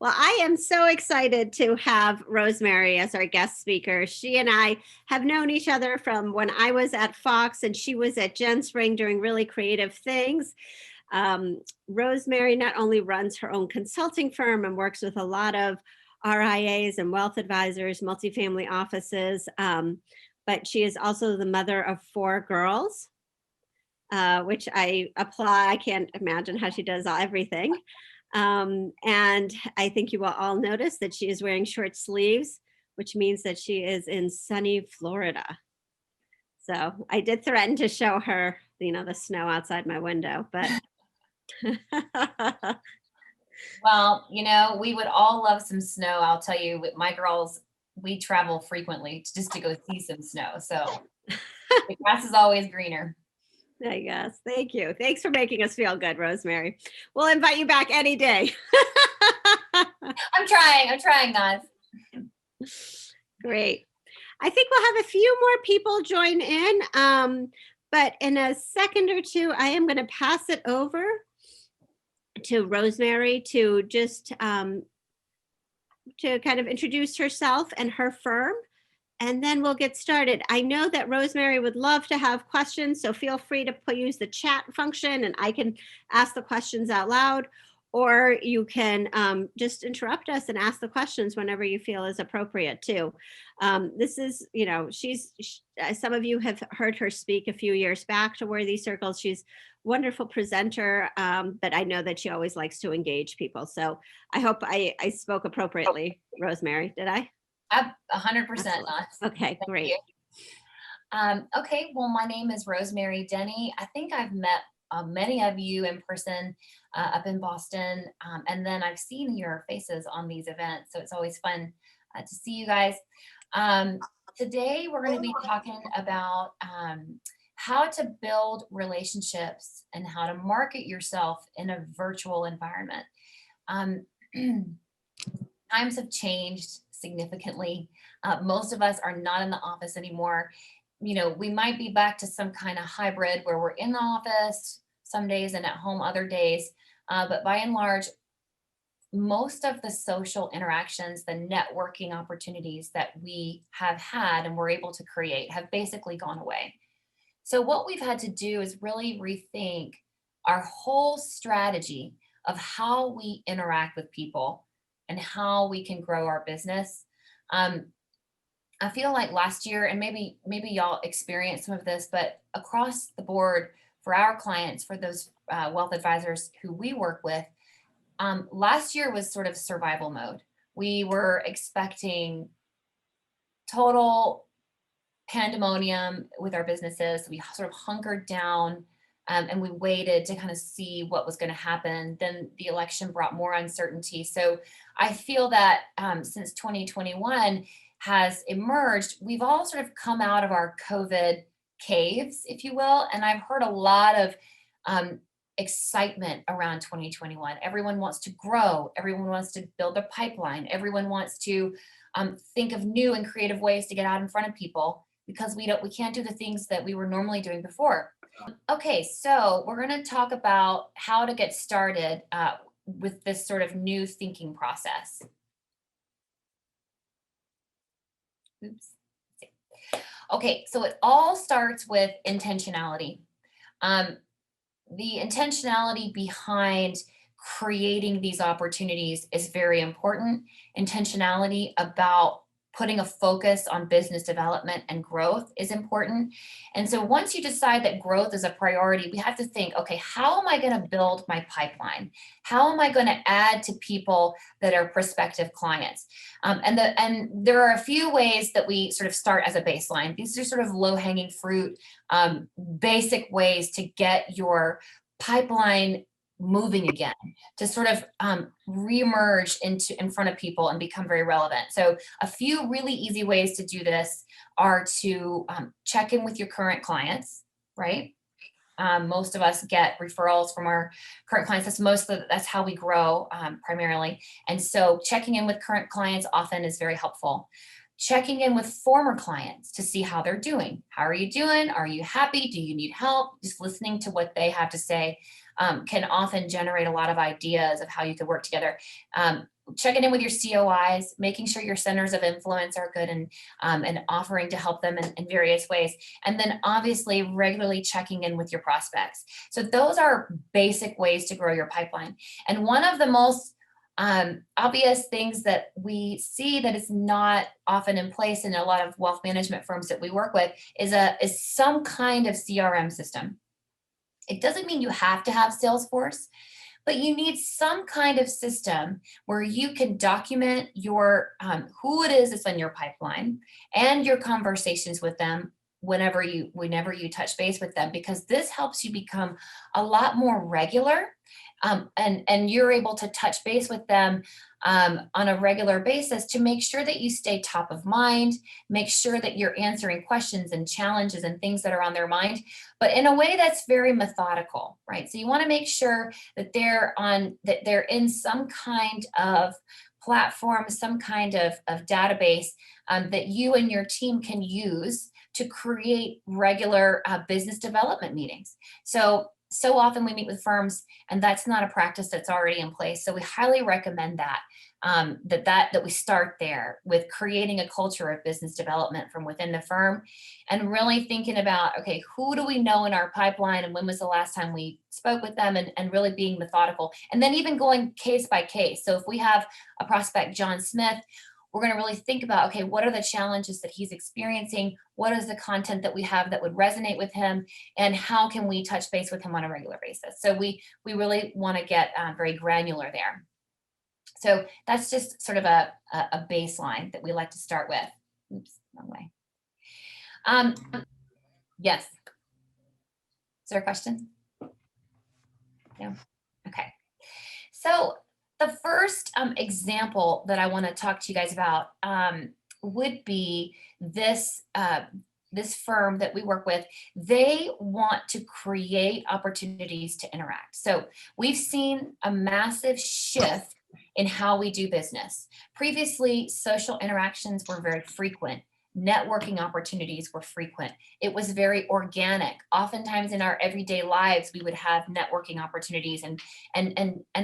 Well, I am so excited to have Rosemary as our guest speaker. She and I have known each other from when I was at Fox and she was at Genspring doing really creative things. Rosemary not only runs her own consulting firm and works with a lot of RIAs and wealth advisors, multifamily offices, but she is also the mother of 4 girls, which I applaud. I can't imagine how she does everything. And I think you will all notice that she is wearing short sleeves, which means that she is in sunny Florida. So I did threaten to show her, the snow outside my window, but Well, we would all love some snow. I'll tell you, with my girls, we travel frequently just to go see some snow. So the grass is always greener. I guess. Thank you. Thanks for making us feel good, Rosemary. We'll invite you back any day. I'm trying not. Great. I think we'll have a few more people join in, but in a second or two, I am going to pass it over to Rosemary to just to kind of introduce herself and her firm, and then we'll get started. I know that Rosemary would love to have questions, so feel free to use the chat function and I can ask the questions out loud, or you can just interrupt us and ask the questions whenever you feel is appropriate too. This is, some of you have heard her speak a few years back to Worthy Circles. She's a wonderful presenter, but I know that she always likes to engage people. So I hope I spoke appropriately, Rosemary. Did I? 100% not. Okay, great. Okay, well, my name is Rosemary Denney. I think I've met many of you in person up in Boston, and then I've seen your faces on these events, so it's always fun to see you guys. Today, we're going to be talking about how to build relationships and how to market yourself in a virtual environment. Times have changed significantly. Most of us are not in the office anymore. We might be back to some kind of hybrid where we're in the office some days and at home other days. But by and large, most of the social interactions, the networking opportunities that we have had and were able to create have basically gone away. So what we've had to do is really rethink our whole strategy of how we interact with people and how we can grow our business. I feel like last year, and maybe y'all experienced some of this, but across the board for our clients, for those wealth advisors who we work with, last year was sort of survival mode. We were expecting total pandemonium with our businesses. We sort of hunkered down and we waited to kind of see what was going to happen. Then the election brought more uncertainty. So I feel that since 2021 has emerged, we've all sort of come out of our COVID caves, if you will. And I've heard a lot of excitement around 2021. Everyone wants to grow. Everyone wants to build a pipeline. Everyone wants to think of new and creative ways to get out in front of people because we can't do the things that we were normally doing before. Okay, so we're going to talk about how to get started with this sort of new thinking process. Oops. Okay, so it all starts with intentionality. The intentionality behind creating these opportunities is very important. Intentionality about putting a focus on business development and growth is important. And so once you decide that growth is a priority, we have to think, okay, how am I going to build my pipeline? How am I going to add to people that are prospective clients? And there are a few ways that we sort of start as a baseline. These are sort of low-hanging fruit, basic ways to get your pipeline moving again, to sort of reemerge in front of people and become very relevant. So a few really easy ways to do this are to check in with your current clients, right? Most of us get referrals from our current clients. That's how we grow primarily. And so checking in with current clients often is very helpful. Checking in with former clients to see how they're doing. How are you doing? Are you happy? Do you need help? Just listening to what they have to say. can often generate a lot of ideas of how you could work together. Checking in with your COIs, making sure your centers of influence are good, and offering to help them in various ways. And then obviously regularly checking in with your prospects. So those are basic ways to grow your pipeline. And one of the most obvious things that we see that is not often in place in a lot of wealth management firms that we work with is some kind of CRM system. It doesn't mean you have to have Salesforce, but you need some kind of system where you can document your who it is that's in your pipeline and your conversations with them whenever you touch base with them, because this helps you become a lot more regular, and you're able to touch base with them on a regular basis to make sure that you stay top of mind, make sure that you're answering questions and challenges and things that are on their mind, but in a way that's very methodical, right? So you want to make sure that they're in some kind of platform, some kind of database that you and your team can use to create regular business development meetings. So often we meet with firms and that's not a practice that's already in place. So we highly recommend that we start there with creating a culture of business development from within the firm, and really thinking about, okay, who do we know in our pipeline and when was the last time we spoke with them, and really being methodical. And then even going case by case. So if we have a prospect, John Smith, we're going to really think about, okay, what are the challenges that he's experiencing? What is the content that we have that would resonate with him? And how can we touch base with him on a regular basis? So we really want to get very granular there. So that's just sort of a baseline that we like to start with. Oops, wrong way. Yes. Is there a question? No? Okay. So the first example that I want to talk to you guys about would be this firm that we work with. They want to create opportunities to interact. So we've seen a massive shift in how we do business. Previously, social interactions were very frequent. Networking opportunities were frequent. It was very organic. Oftentimes in our everyday lives, we would have networking opportunities and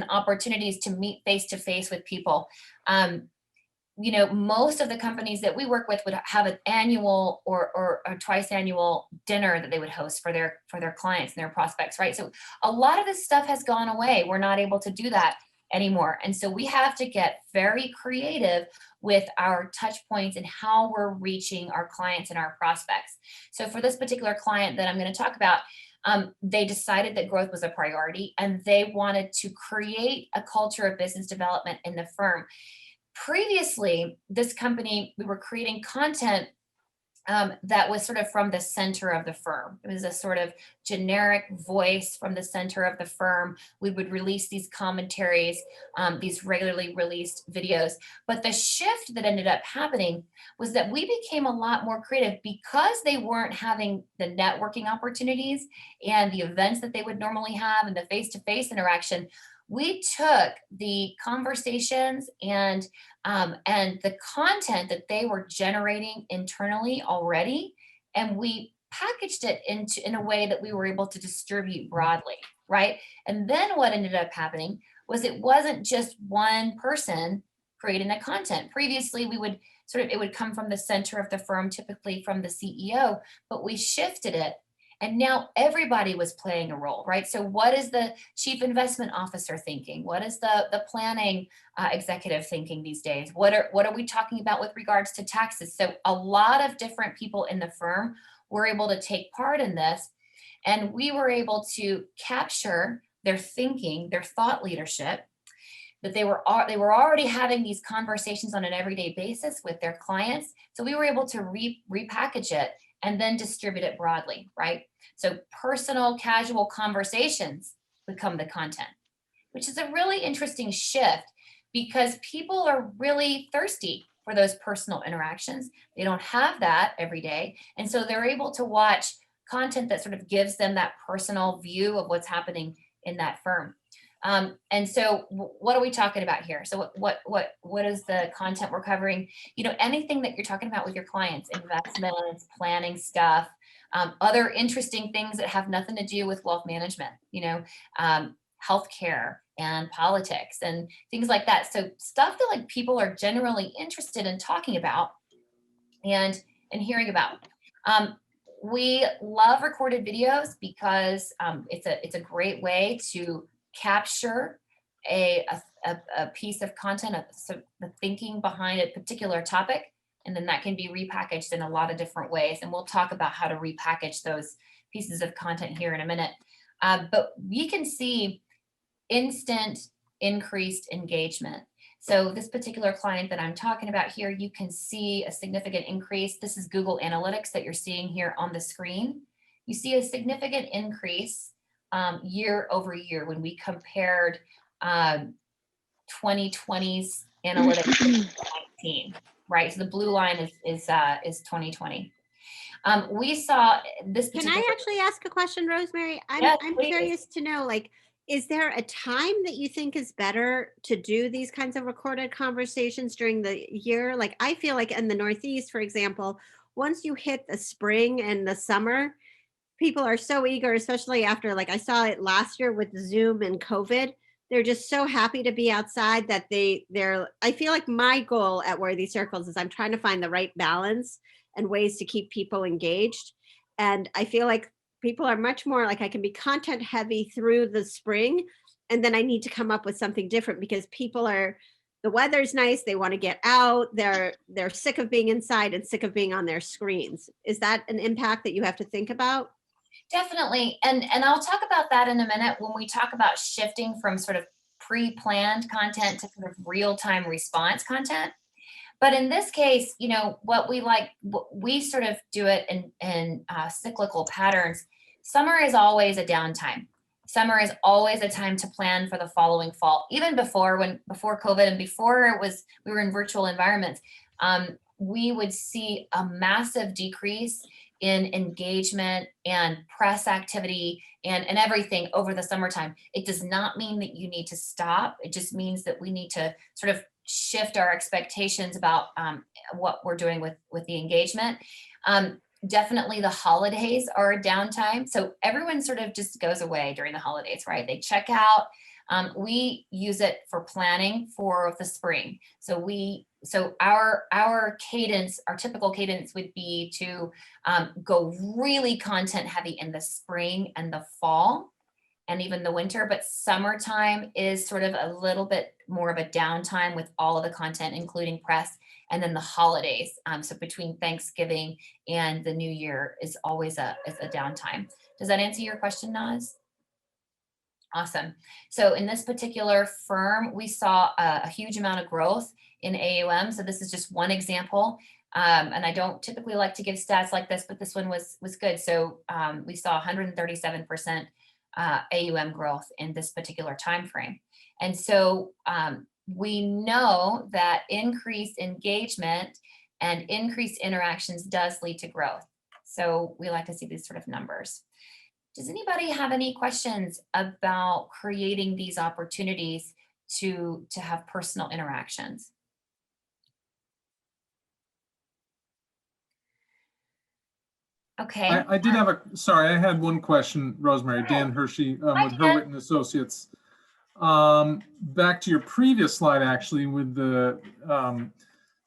opportunities to meet face to face with people. Most of the companies that we work with would have an annual or a twice annual dinner that they would host for their clients and their prospects, right? So a lot of this stuff has gone away. We're not able to do that anymore. And so we have to get very creative with our touch points and how we're reaching our clients and our prospects. So for this particular client that I'm going to talk about, they decided that growth was a priority and they wanted to create a culture of business development in the firm. Previously, this company, we were creating content that was sort of from the center of the firm. It was a sort of generic voice from the center of the firm. We would release these commentaries, these regularly released videos. But the shift that ended up happening was that we became a lot more creative because they weren't having the networking opportunities and the events that they would normally have and the face-to-face interaction. We took the conversations and the content that they were generating internally already, and we packaged it in a way that we were able to distribute broadly, right? And then what ended up happening was it wasn't just one person creating the content. Previously, it would come from the center of the firm, typically from the CEO, but we shifted it. And now everybody was playing a role, right? So what is the chief investment officer thinking? What is the planning executive thinking these days? What are we talking about with regards to taxes? So a lot of different people in the firm were able to take part in this, and we were able to capture their thinking, their thought leadership, that they were already having these conversations on an everyday basis with their clients. So we were able to repackage it and then distribute it broadly, right? So personal, casual conversations become the content, which is a really interesting shift because people are really thirsty for those personal interactions. They don't have that every day. And so they're able to watch content that sort of gives them that personal view of what's happening in that firm. And so what are we talking about here? So what is the content we're covering? Anything that you're talking about with your clients, investments, planning stuff, Other interesting things that have nothing to do with wealth management, healthcare and politics and things like that. So stuff that like people are generally interested in talking about and hearing about. We love recorded videos because it's a great way to capture a piece of content, so the thinking behind a particular topic, and then that can be repackaged in a lot of different ways. And we'll talk about how to repackage those pieces of content here in a minute. But we can see instant increased engagement. So this particular client that I'm talking about here, you can see a significant increase. This is Google Analytics that you're seeing here on the screen. You see a significant increase year over year when we compared 2020's analytics to 2019, right? So the blue line is 2020. We saw this particular. Can I actually ask a question, Rosemary? Yes, I'm please. curious to know, like, is there a time that you think is better to do these kinds of recorded conversations during the year? Like, I feel like in the Northeast, for example, once you hit the spring and the summer, people are so eager, especially after, like, I saw it last year with Zoom and COVID. They're just so happy to be outside that I feel like my goal at Worthy Circles is I'm trying to find the right balance and ways to keep people engaged. And I feel like people are much more like, I can be content heavy through the spring, and then I need to come up with something different because the weather's nice, they want to get out, they're sick of being inside and sick of being on their screens. Is that an impact that you have to think about? Definitely. And I'll talk about that in a minute when we talk about shifting from sort of pre-planned content to sort of real-time response content. But in this case, what we sort of do it in cyclical patterns. Summer is always a downtime. Summer is always a time to plan for the following fall. Even before COVID and before we were in virtual environments, we would see a massive decrease in engagement and press activity and everything over the summertime. It does not mean that you need to stop. It just means that we need to sort of shift our expectations about what we're doing with the engagement. Definitely the holidays are a downtime. So everyone sort of just goes away during the holidays, right? They check out. We use it for planning for the spring. So our cadence, our typical cadence would be to go really content heavy in the spring and the fall and even the winter, but summertime is sort of a little bit more of a downtime with all of the content, including press, and then the holidays. So between Thanksgiving and the New Year is always a downtime. Does that answer your question, Naz? Awesome. So in this particular firm, we saw a huge amount of growth in AUM. So this is just one example. And I don't typically like to give stats like this, but this one was good. So we saw 137% AUM growth in this particular time frame. And so we know that increased engagement and increased interactions does lead to growth. So we like to see these sort of numbers. Does anybody have any questions about creating these opportunities to have personal interactions? Okay. I did have I had one question, Rosemary. Dan Hershey with Hurwitton Associates. Back to your previous slide, actually, with the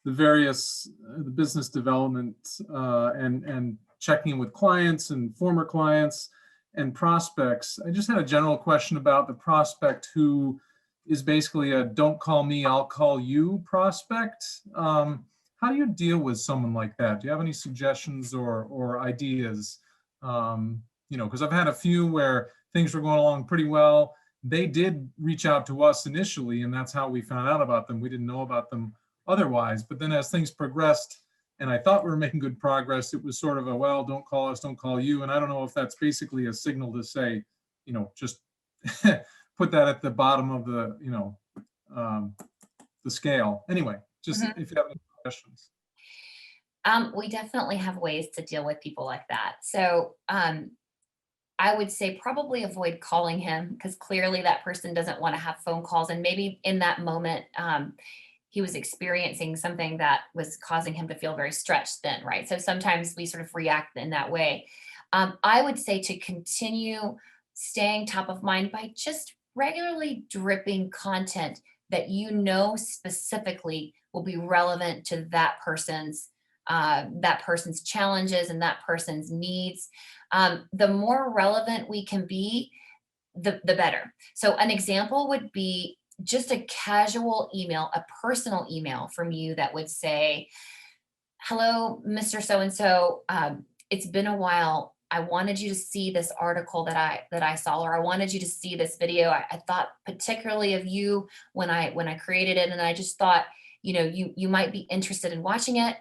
various the business development and checking in with clients and former clients and prospects. I just had a general question about the prospect who is basically a "don't call me, I'll call you" prospect. How do you deal with someone like that? Do you have any suggestions or ideas? Because I've had a few where things were going along pretty well. They did reach out to us initially, and that's how we found out about them. We didn't know about them otherwise. But then as things progressed, and I thought we were making good progress, it was sort of a, well, don't call us, don't call you. And I don't know if that's basically a signal to say, just put that at the bottom of the, the scale. Anyway, just if you have any questions. We definitely have ways to deal with people like that. So I would say probably avoid calling him, because clearly that person doesn't want to have phone calls. And maybe in that moment, he was experiencing something that was causing him to feel very stretched then, right? So sometimes we sort of react in that way. I would say to continue staying top of mind by just regularly dripping content that you know specifically will be relevant to that person's challenges and that person's needs. The more relevant we can be, the better. So an example would be just a casual email, a personal email from you that would say, hello, Mr. So-and-so. It's been a while. I wanted you to see this article that I saw, or I wanted you to see this video. I thought particularly of you when I created it, and I just thought, you might be interested in watching it,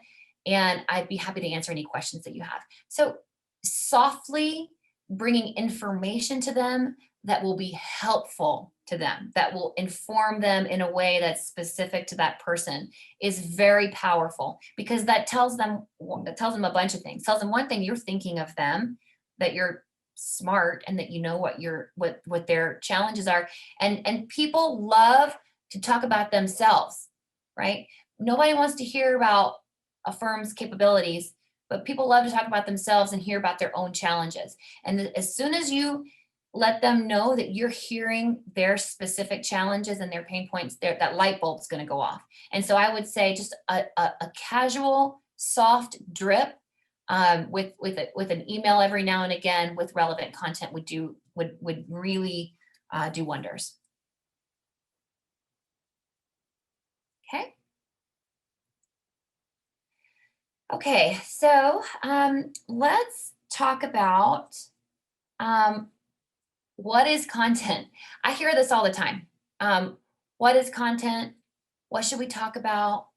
and I'd be happy to answer any questions that you have. So softly bringing information to them that will be helpful to them, that will inform them in a way that's specific to that person, is very powerful, because that tells them a bunch of things. Tells them, one thing, you're thinking of them, that you're smart, and that you know what their challenges are. And people love to talk about themselves, right? Nobody wants to hear about a firm's capabilities, but people love to talk about themselves and hear about their own challenges. And as soon as you let them know that you're hearing their specific challenges and their pain points, that light bulb's going to go off. And so I would say just a casual, soft drip with an email every now and again with relevant content would really do wonders. Okay. Okay, so let's talk about what is content. I hear this all the time. What is content? What should we talk about?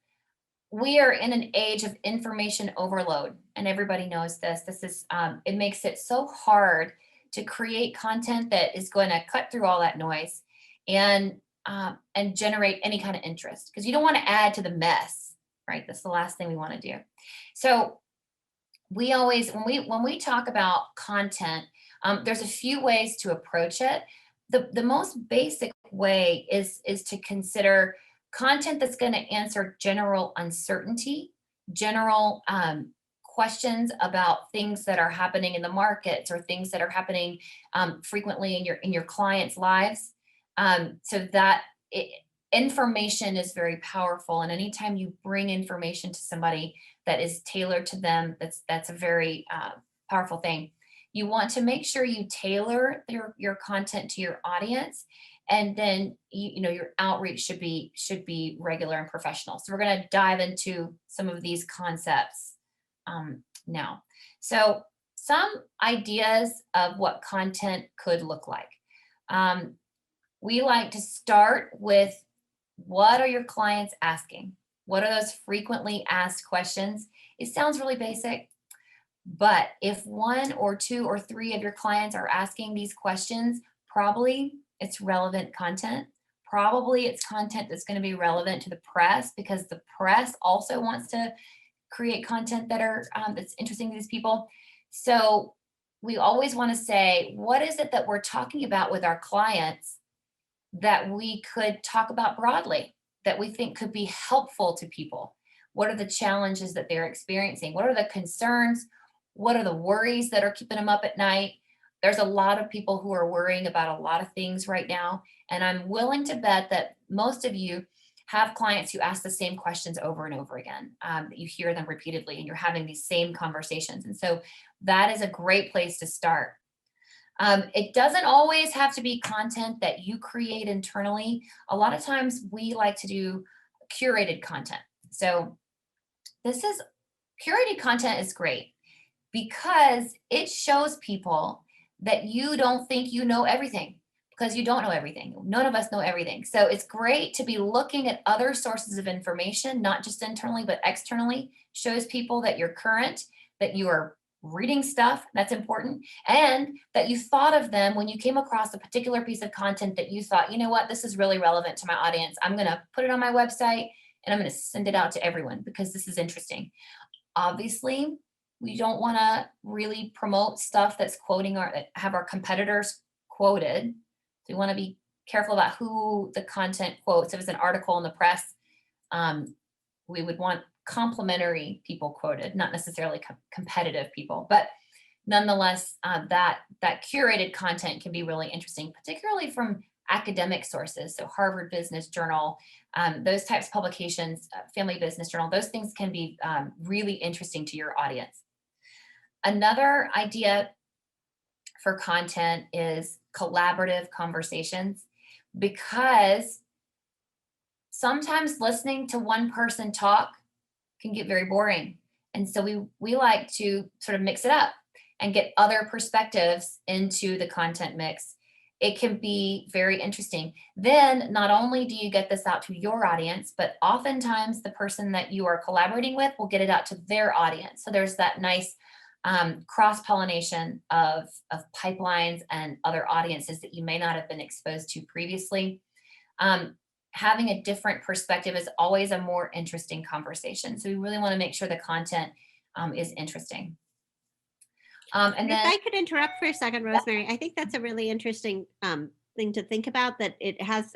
We are in an age of information overload, and everybody knows this. This is it makes it so hard to create content that is going to cut through all that noise and generate any kind of interest, because you don't want to add to the mess, right? That's the last thing we want to do. So we always, when we talk about content, there's a few ways to approach it. The most basic way is to consider content that's going to answer general uncertainty, general questions about things that are happening in the markets, or things that are happening frequently in your clients' lives. So that information is very powerful, and anytime you bring information to somebody that is tailored to them, that's a very powerful thing. You want to make sure you tailor your content to your audience, and then your outreach should be regular and professional. So we're going to dive into some of these concepts now. So some ideas of what content could look like. We like to start with, what are your clients asking? What are those frequently asked questions? It sounds really basic, but if 1 or 2 or 3 of your clients are asking these questions, probably it's relevant content. Probably it's content that's going to be relevant to the press, because the press also wants to create content that's interesting to these people. So we always want to say, what is it that we're talking about with our clients that we could talk about broadly, that we think could be helpful to people? What are the challenges that they're experiencing? What are the concerns? What are the worries that are keeping them up at night? There's a lot of people who are worrying about a lot of things right now. And I'm willing to bet that most of you have clients who ask the same questions over and over again, that you hear them repeatedly, and you're having these same conversations. And so that is a great place to start. It doesn't always have to be content that you create internally. A lot of times we like to do curated content. So curated content is great, because it shows people that you don't think you know everything, because you don't know everything. None of us know everything. So it's great to be looking at other sources of information, not just internally, but externally. Shows people that you're current, that you are reading stuff, that's important, and that you thought of them when you came across a particular piece of content that you thought, you know what, this is really relevant to my audience. I'm going to put it on my website, and I'm going to send it out to everyone because this is interesting. Obviously, we don't want to really promote stuff that's quoting or have our competitors quoted. So we want to be careful about who the content quotes. If it's an article in the press, we would want complementary people quoted, not necessarily competitive people. But nonetheless, that curated content can be really interesting, particularly from academic sources. So Harvard Business Journal, those types of publications, Family Business Journal, those things can be really interesting to your audience. Another idea for content is collaborative conversations, because sometimes listening to one person talk can get very boring. And so we like to sort of mix it up and get other perspectives into the content mix. It can be very interesting. Then not only do you get this out to your audience, but oftentimes the person that you are collaborating with will get it out to their audience. So there's that nice cross-pollination of pipelines and other audiences that you may not have been exposed to previously. Having a different perspective is always a more interesting conversation. So we really want to make sure the content is interesting. And If then I could interrupt for a second, Rosemary, I think that's a really interesting thing to think about, that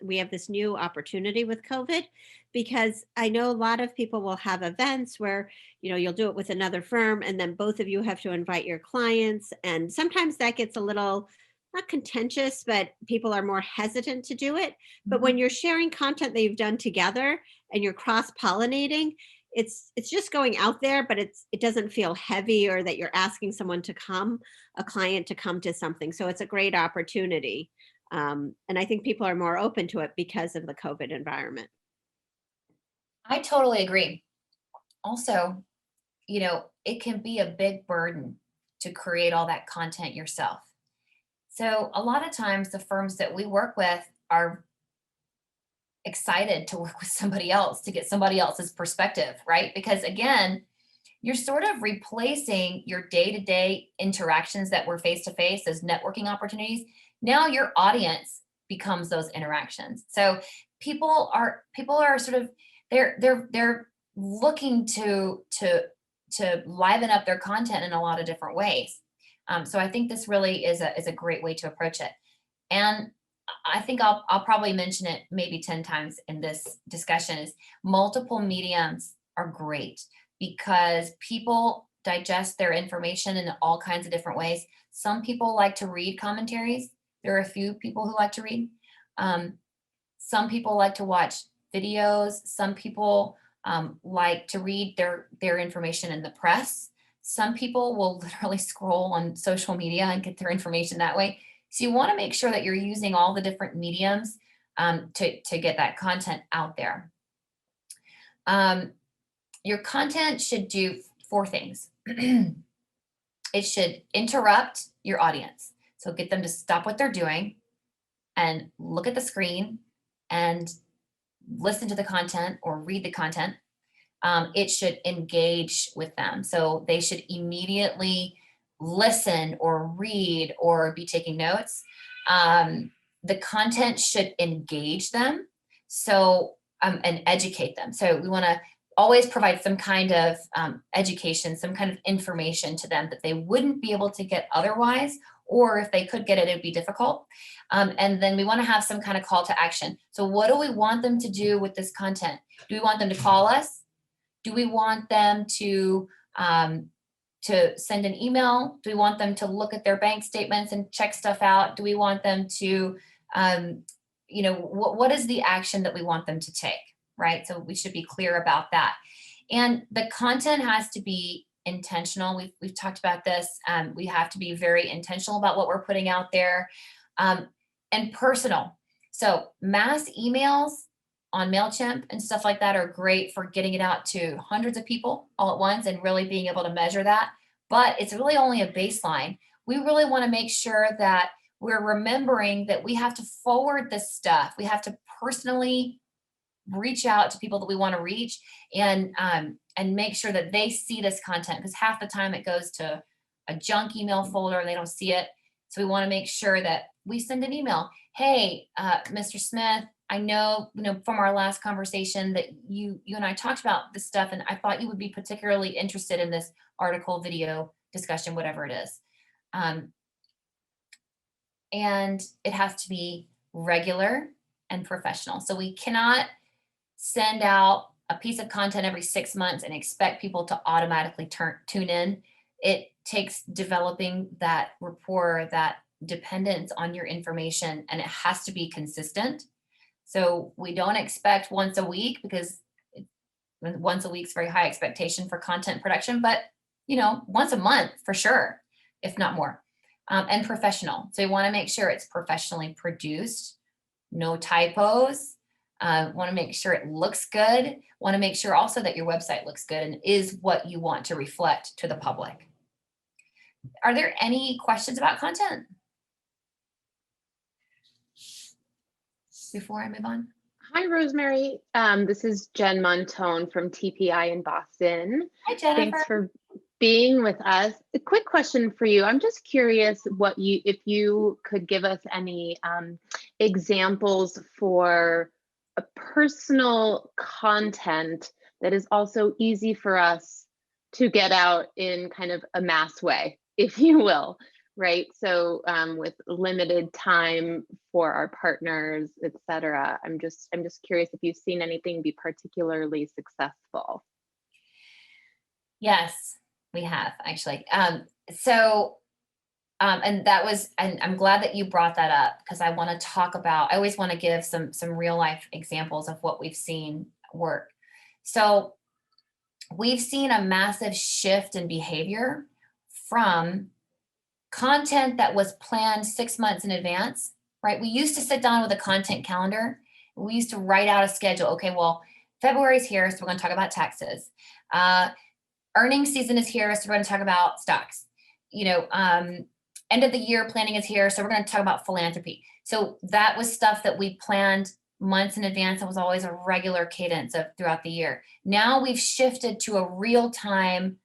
we have this new opportunity with COVID, because I know a lot of people will have events where, you'll do it with another firm and then both of you have to invite your clients. And sometimes that gets a little, not contentious, but people are more hesitant to do it. But when you're sharing content that you've done together and you're cross-pollinating, it's just going out there, but it doesn't feel heavy, or that you're asking a client to come to something. So it's a great opportunity. And I think people are more open to it because of the COVID environment. I totally agree. Also, it can be a big burden to create all that content yourself. So a lot of times the firms that we work with are excited to work with somebody else to get somebody else's perspective, right? Because again, you're sort of replacing your day-to-day interactions that were face-to-face as networking opportunities. Now your audience becomes those interactions. So people are sort of they're looking to liven up their content in a lot of different ways. So I think this really is a great way to approach it. And I think I'll probably mention it maybe 10 times in this discussion, is multiple mediums are great because people digest their information in all kinds of different ways. Some people like to read commentaries. There are a few people who like to read. Some people like to watch videos. Some people like to read their information in the press. Some people will literally scroll on social media and get their information that way. So you want to make sure that you're using all the different mediums to get that content out there. Your content should do 4 things. It should interrupt your audience. So get them to stop what they're doing and look at the screen and listen to the content or read the content. It should engage with them. So they should immediately listen or read or be taking notes. The content should engage them. So, and educate them. So we want to always provide some kind of education, some kind of information to them that they wouldn't be able to get otherwise, or if they could get it, it'd be difficult. And then we want to have some kind of call to action. So what do we want them to do with this content? Do we want them to call us? Do we want them to send an email? Do we want them to look at their bank statements and check stuff out? Do we want them to, what is the action that we want them to take, right? So we should be clear about that. And the content has to be intentional. We've talked about this. We have to be very intentional about what we're putting out there, and personal. So mass emails on MailChimp and stuff like that are great for getting it out to hundreds of people all at once and really being able to measure that. But it's really only a baseline. We really want to make sure that we're remembering that we have to forward this stuff. We have to personally reach out to people that we want to reach and make sure that they see this content, because half the time it goes to a junk email folder and they don't see it. So we want to make sure that we send an email. Hey, Mr. Smith, I know, from our last conversation that you and I talked about this stuff, and I thought you would be particularly interested in this article, video, discussion, whatever it is. And it has to be regular and professional. So we cannot send out a piece of content every 6 months and expect people to automatically tune in. takes developing that rapport, that dependence on your information, and it has to be consistent. So we don't expect once a week, because once a week is very high expectation for content production, but once a month for sure, if not more. And professional. So you want to make sure it's professionally produced, no typos. Want to make sure it looks good. Want to make sure also that your website looks good and is what you want to reflect to the public. Are there any questions about content before I move on? Hi, Rosemary. This is Jen Montone from TPI in Boston. Hi, Jennifer. Thanks for being with us. A quick question for you. I'm just curious if you could give us any examples for a personal content that is also easy for us to get out in kind of a mass way, if you will, right? So with limited time for our partners, et cetera. I'm just curious if you've seen anything be particularly successful. Yes, we have actually. And I'm glad that you brought that up, because I want to talk about, I always want to give some real life examples of what we've seen work. So we've seen a massive shift in behavior from content that was planned 6 months in advance, right? We used to sit down with a content calendar. We used to write out a schedule. Okay, well, February's here, so we're going to talk about taxes. Earnings season is here, so we're going to talk about stocks. End of the year planning is here, so we're going to talk about philanthropy. So that was stuff that we planned months in advance. It was always a regular cadence of throughout the year. Now we've shifted to a real-time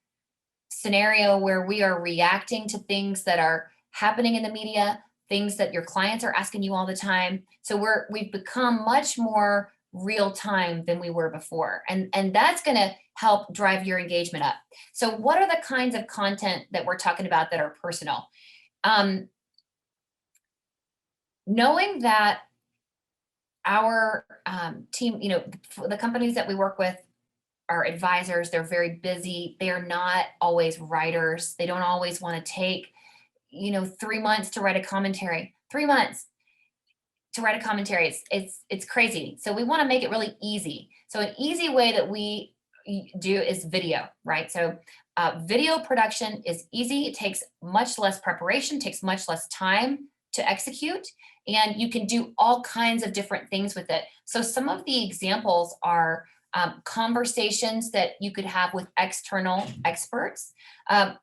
scenario where we are reacting to things that are happening in the media, things that your clients are asking you all the time. So we've become much more real time than we were before. And that's going to help drive your engagement up. So what are the kinds of content that we're talking about that are personal? Knowing that our team, the companies that we work with are advisors, they're very busy. They are not always writers. They don't always want to take, 3 months to write a commentary, 3 months to write a commentary. It's crazy. So we want to make it really easy. So an easy way that we do is video, right? So video production is easy. It takes much less preparation, takes much less time to execute, and you can do all kinds of different things with it. So some of the examples are conversations that you could have with external experts,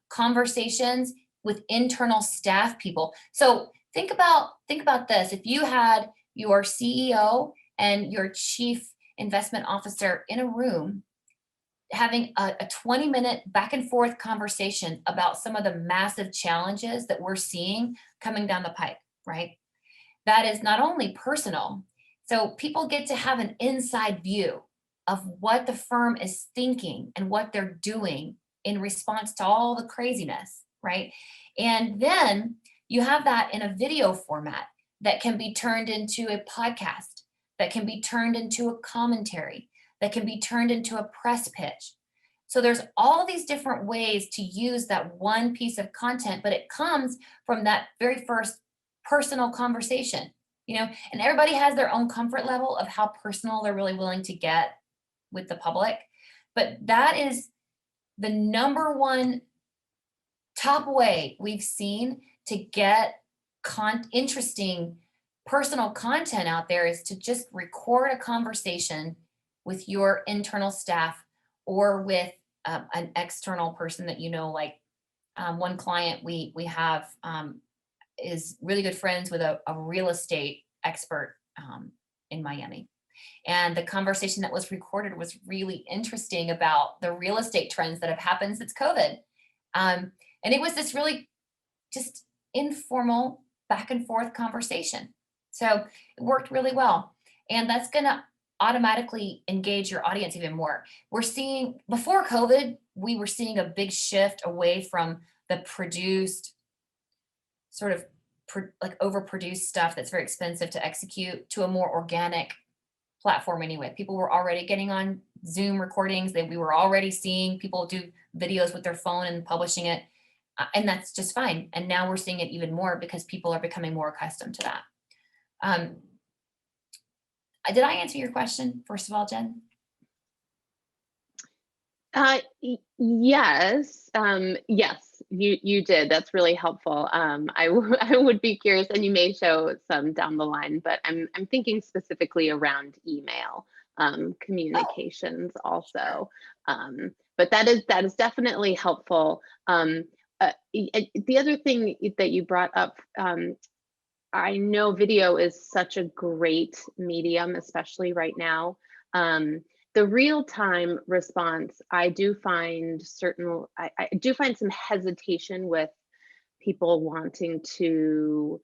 conversations with internal staff people. So think about this. If you had your CEO and your chief investment officer in a room having a 20-minute back and forth conversation about some of the massive challenges that we're seeing coming down the pipe, right? That is not only personal, so people get to have an inside view of what the firm is thinking and what they're doing in response to all the craziness, right? And then you have that in a video format that can be turned into a podcast, that can be turned into a commentary, that can be turned into a press pitch. So there's all these different ways to use that one piece of content, but it comes from that very first personal conversation, and everybody has their own comfort level of how personal they're really willing to get with the public. But that is the number one top way we've seen to get interesting personal content out there, is to just record a conversation with your internal staff or with an external person that like one client we have is really good friends with a real estate expert in Miami. And the conversation that was recorded was really interesting about the real estate trends that have happened since COVID. And it was this really just informal back and forth conversation. So it worked really well. And that's going to automatically engage your audience even more. We're seeing, before COVID, we were seeing a big shift away from the produced, sort of like overproduced stuff that's very expensive to execute, to a more organic platform anyway. People were already getting on Zoom recordings. We were already seeing people do videos with their phone and publishing it. And that's just fine. And now we're seeing it even more because people are becoming more accustomed to that. Did I answer your question, first of all, Jen? Yes, yes, you did. That's really helpful. I would be curious, and you may show some down the line, but I'm thinking specifically around email communications also. But that is definitely helpful. The other thing that you brought up, I know video is such a great medium, especially right now. The real-time response, I do find I do find some hesitation with people wanting to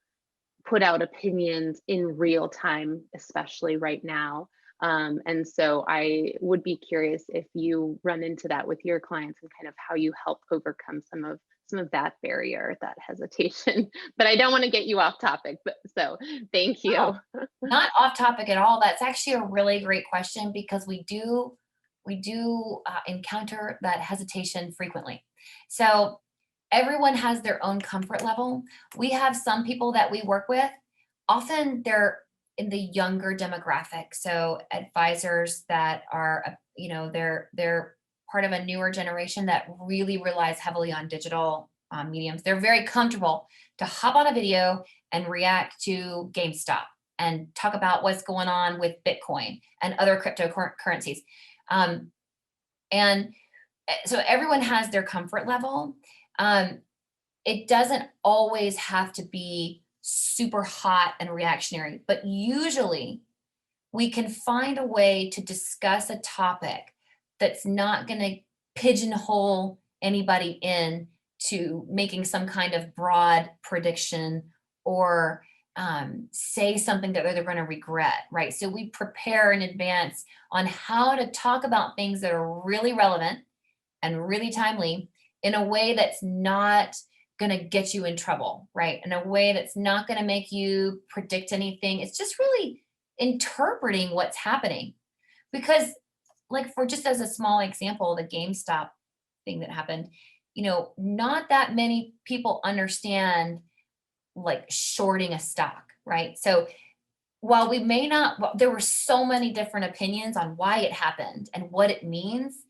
put out opinions in real time, especially right now. And so I would be curious if you run into that with your clients and kind of how you help overcome some of that barrier, that hesitation. But I don't want to get you off topic, but so thank you. No, not off topic at all. That's actually a really great question because we do encounter that hesitation frequently. So everyone has their own comfort level. We have some people that we work with, often they're in the younger demographic. So advisors that are, they're part of a newer generation that really relies heavily on digital mediums. They're very comfortable to hop on a video and react to GameStop and talk about what's going on with Bitcoin and other cryptocurrencies. And so everyone has their comfort level. It doesn't always have to be super hot and reactionary, but usually we can find a way to discuss a topic that's not going to pigeonhole anybody in to making some kind of broad prediction or say something that they're going to regret, right? So we prepare in advance on how to talk about things that are really relevant and really timely in a way that's not going to get you in trouble, right? In a way that's not going to make you predict anything. It's just really interpreting what's happening. Because like for just as a small example, the GameStop thing that happened, not that many people understand like shorting a stock, right? So while we may not, there were so many different opinions on why it happened and what it means,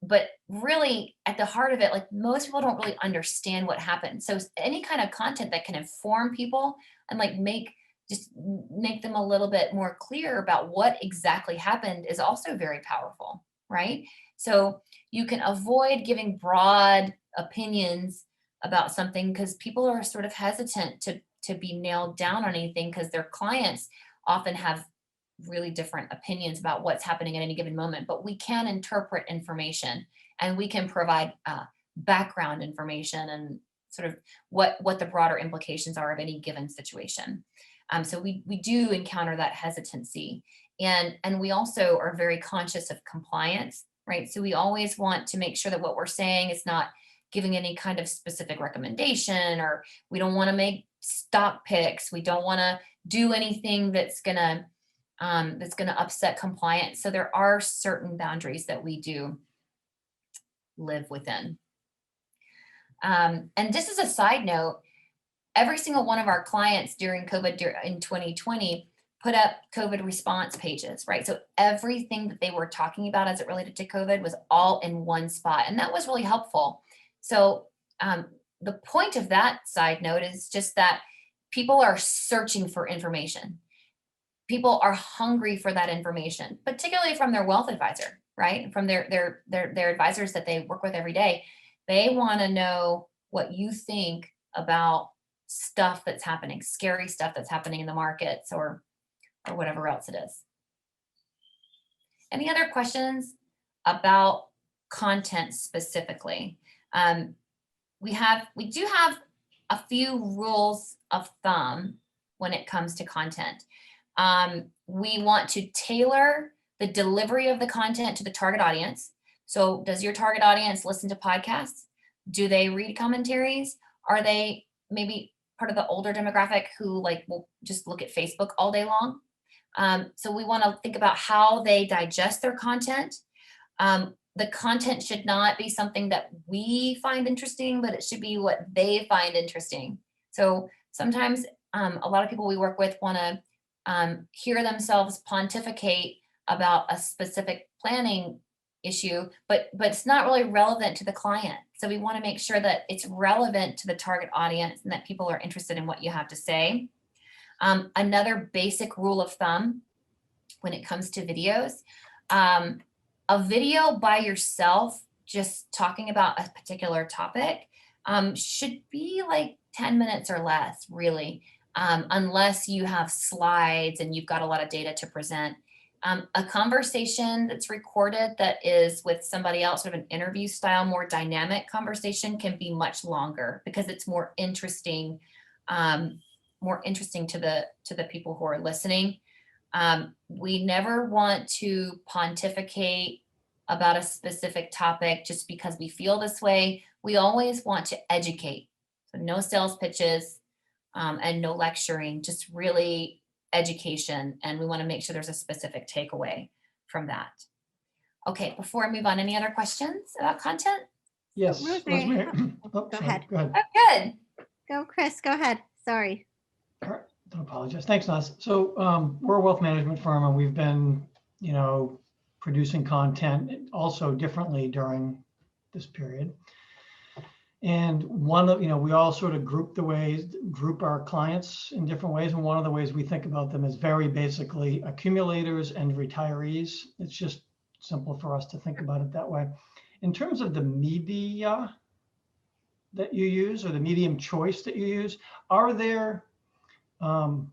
but really at the heart of it, like most people don't really understand what happened. So any kind of content that can inform people and like make them a little bit more clear about what exactly happened is also very powerful, right? So you can avoid giving broad opinions about something because people are sort of hesitant to be nailed down on anything because their clients often have really different opinions about what's happening at any given moment, but we can interpret information and we can provide background information and sort of what the broader implications are of any given situation. So we do encounter that hesitancy, and we also are very conscious of compliance, right? So we always want to make sure that what we're saying is not giving any kind of specific recommendation, or we don't want to make stock picks. We don't want to do anything that's gonna upset compliance. So there are certain boundaries that we do live within. And just as a side note, every single one of our clients during COVID in 2020 put up COVID response pages, right? So everything that they were talking about as it related to COVID was all in one spot. And that was really helpful. So the point of that side note is just that people are searching for information. People are hungry for that information, particularly from their wealth advisor, right? From their advisors that they work with every day. They want to know what you think about stuff that's happening, scary stuff that's happening in the markets or whatever else it is. Any other questions about content specifically? We do have a few rules of thumb when it comes to content. We want to tailor the delivery of the content to the target audience. So does your target audience listen to podcasts? Do they read commentaries? Are they maybe part of the older demographic who will just look at Facebook all day long? So we want to think about how they digest their content. the content should not be something that we find interesting, but it should be what they find interesting. So sometimes a lot of people we work with want to hear themselves pontificate about a specific planning issue, but it's not really relevant to the client. So we want to make sure that it's relevant to the target audience and that people are interested in what you have to say. Another basic rule of thumb when it comes to videos, a video by yourself, just talking about a particular topic, should be like 10 minutes or less, really, unless you have slides and you've got a lot of data to present. A conversation that's recorded that is with somebody else, sort of an interview style, more dynamic conversation can be much longer because it's more interesting to the people who are listening. We never want to pontificate about a specific topic just because we feel this way. We always want to educate. So no sales pitches and no lecturing, just really education. And we want to make sure there's a specific takeaway from that. Okay, before I move on, any other questions about content? Yes. Rosemary, Rosemary. Oh, go sorry, ahead. Go ahead. Oh, good. Go, Chris, go ahead. Sorry. All right, don't apologize. Thanks, Nas. So we're a wealth management firm, and we've been, producing content also differently during this period. And we all sort of group our clients in different ways. And one of the ways we think about them is very basically accumulators and retirees. It's just simple for us to think about it that way. In terms of the media that you use or the medium choice that you use, are there some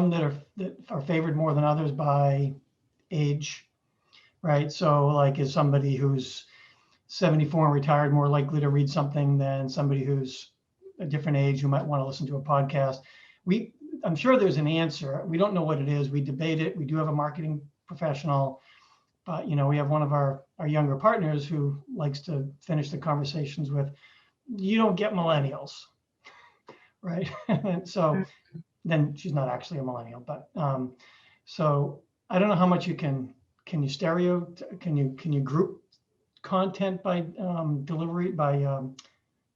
that are favored more than others by age, right? So like, is somebody who's 74 and retired more likely to read something than somebody who's a different age who might want to listen to a podcast? I'm sure there's an answer. We don't know what it is. We debate it. We do have a marketing professional, but we have one of our younger partners who likes to finish the conversations with, you don't get millennials, right? And so then she's not actually a millennial, but so I don't know how much can you group content by delivery, by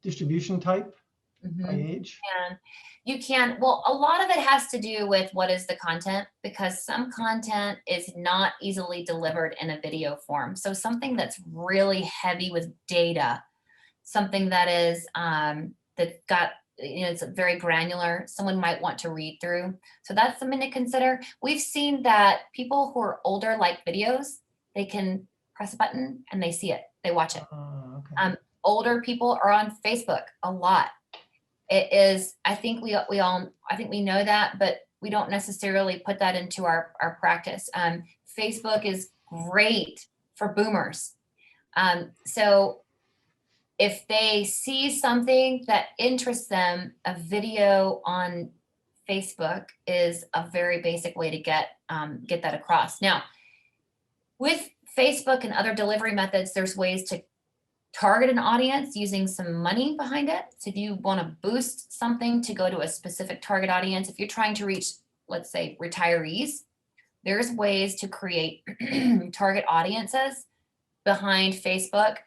distribution type, by age? And you can, well, a lot of it has to do with what is the content, because some content is not easily delivered in a video form. So something that's really heavy with data, something that is that's got, it's very granular, someone might want to read through. So that's something to consider. We've seen that people who are older like videos, they can press a button and they see it, they watch it. Okay. Older people are on Facebook a lot. It is, I think we know that, but we don't necessarily put that into our practice. Facebook is great for boomers. So if they see something that interests them, a video on Facebook is a very basic way to get that across. Now, with Facebook and other delivery methods, there's ways to target an audience using some money behind it. So if you want to boost something to go to a specific target audience, if you're trying to reach, let's say, retirees, there's ways to create target audiences behind Facebook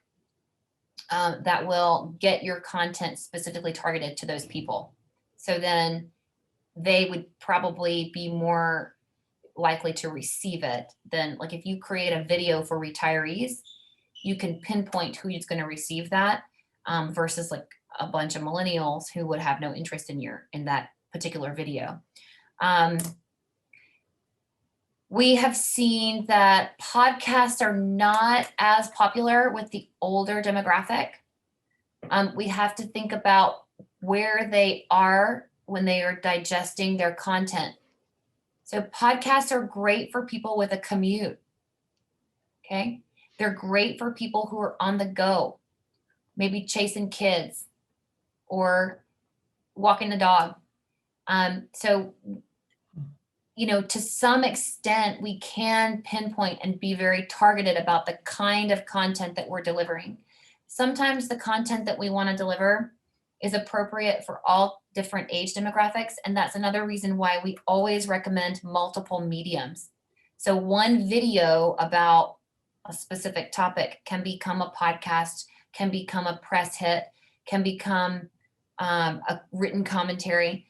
that will get your content specifically targeted to those people. So then they would probably be more likely to receive it than, like, if you create a video for retirees, you can pinpoint who's going to receive that versus like a bunch of millennials who would have no interest in that particular video. We have seen that podcasts are not as popular with the older demographic. We have to think about where they are when they are digesting their content. So podcasts are great for people with a commute, okay? They're great for people who are on the go, maybe chasing kids or walking the dog. So, to some extent, we can pinpoint and be very targeted about the kind of content that we're delivering. Sometimes the content that we want to deliver is appropriate for all different age demographics. And that's another reason why we always recommend multiple mediums. So one video about a specific topic can become a podcast, can become a press hit, can become a written commentary.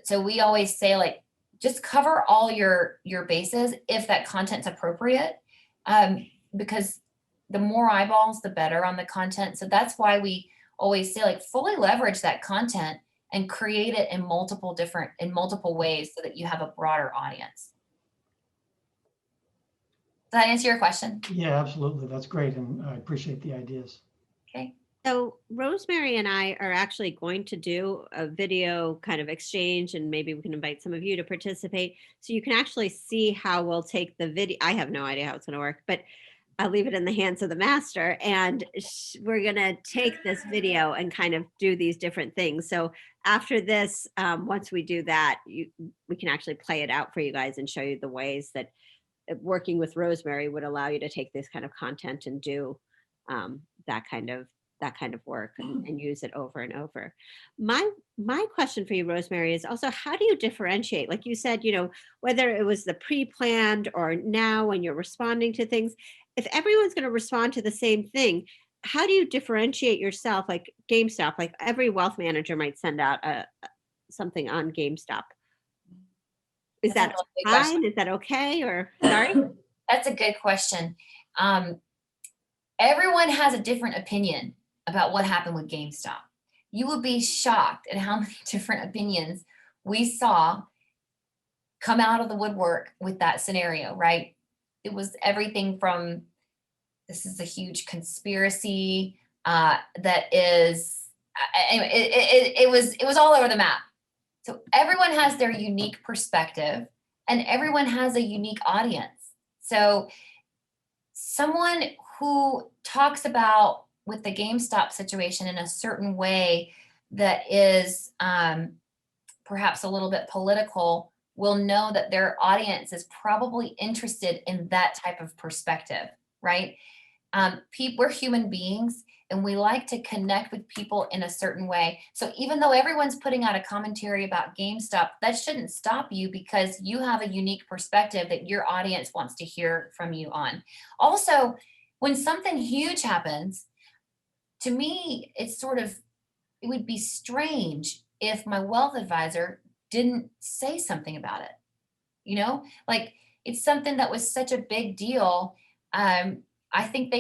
So we always say, like, just cover all your bases if that content's appropriate, because the more eyeballs, the better on the content. So that's why we always say, like, fully leverage that content and create it in multiple ways so that you have a broader audience. Does that answer your question? Yeah, absolutely. That's great. And I appreciate the ideas. Okay. So Rosemary and I are actually going to do a video kind of exchange, and maybe we can invite some of you to participate so you can actually see how we'll take the video. I have no idea how it's going to work, but I'll leave it in the hands of the master, and we're going to take this video and kind of do these different things. So after this, once we do that, we can actually play it out for you guys and show you the ways that working with Rosemary would allow you to take this kind of content and do that kind of work and use it over and over. My question for you, Rosemary, is also, how do you differentiate? Like you said, whether it was the pre-planned or now when you're responding to things, if everyone's going to respond to the same thing, how do you differentiate yourself? Like GameStop, like every wealth manager might send out something on GameStop. Is That's a that really big fine? question. Is that okay? Or sorry? That's a good question. Everyone has a different opinion about what happened with GameStop. You would be shocked at how many different opinions we saw come out of the woodwork with that scenario, right? It was everything from, this is a huge conspiracy, that is, anyway, it was all over the map. So everyone has their unique perspective and everyone has a unique audience. So someone who talks about with the GameStop situation in a certain way that is perhaps a little bit political will know that their audience is probably interested in that type of perspective, right? We're human beings and we like to connect with people in a certain way. So even though everyone's putting out a commentary about GameStop, that shouldn't stop you because you have a unique perspective that your audience wants to hear from you on. Also, when something huge happens, to me, it would be strange if my wealth advisor didn't say something about it. Like, it's something that was such a big deal. I think